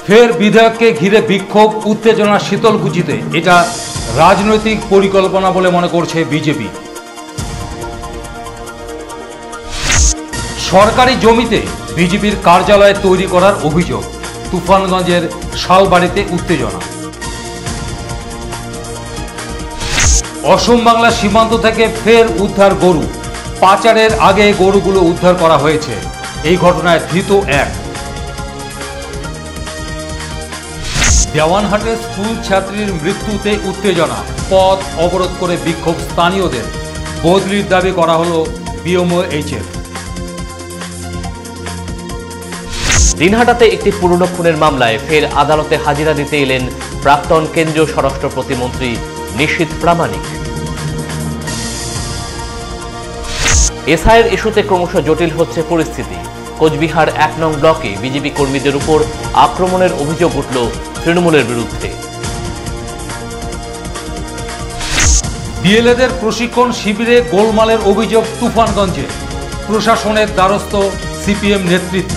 ফের বিধায়ককে ঘিরে বিক্ষোভ, উত্তেজনা শীতলকুচিতে। এটা রাজনৈতিক পরিকল্পনা বলে মনে করছে বিজেপি। সরকারি জমিতে বিজেপির কার্যালয় তৈরি করার অভিযোগ। তুফানগঞ্জের শালবাড়িতে উত্তেজনা। অসম বাংলা সীমান্ত থেকে ফের উদ্ধার গরু। পাচারের আগে গরুগুলো উদ্ধার করা হয়েছে। এই ঘটনায় ধৃত এক। দেওয়ানহাটে স্কুল ছাত্রীর মৃত্যুতে উত্তেজনা। পথ অবরোধ করে বিক্ষোভ স্থানীয়দের। বদলির দাবি করা হলো বিএমওএইচের। দিনহাটাতে একটি পুরনো খুনের মামলায় ফের আদালতে হাজিরা দিতে এলেন প্রাক্তন কেন্দ্রীয় স্বরাষ্ট্র প্রতিমন্ত্রী নিশীথ প্রামাণিক। এসআইয়ের ইস্যুতে ক্রমশ জটিল হচ্ছে পরিস্থিতি। কোচবিহার ১ নং ব্লকে বিজেপি কর্মীদের উপর আক্রমণের অভিযোগ উঠল তৃণমূলের বিরুদ্ধে। বিএলএদের প্রশিক্ষণ শিবিরে গোলমালের অভিযোগ তুফানগঞ্জে। প্রশাসনের দ্বারস্থ সিপিএম নেতৃত্ব।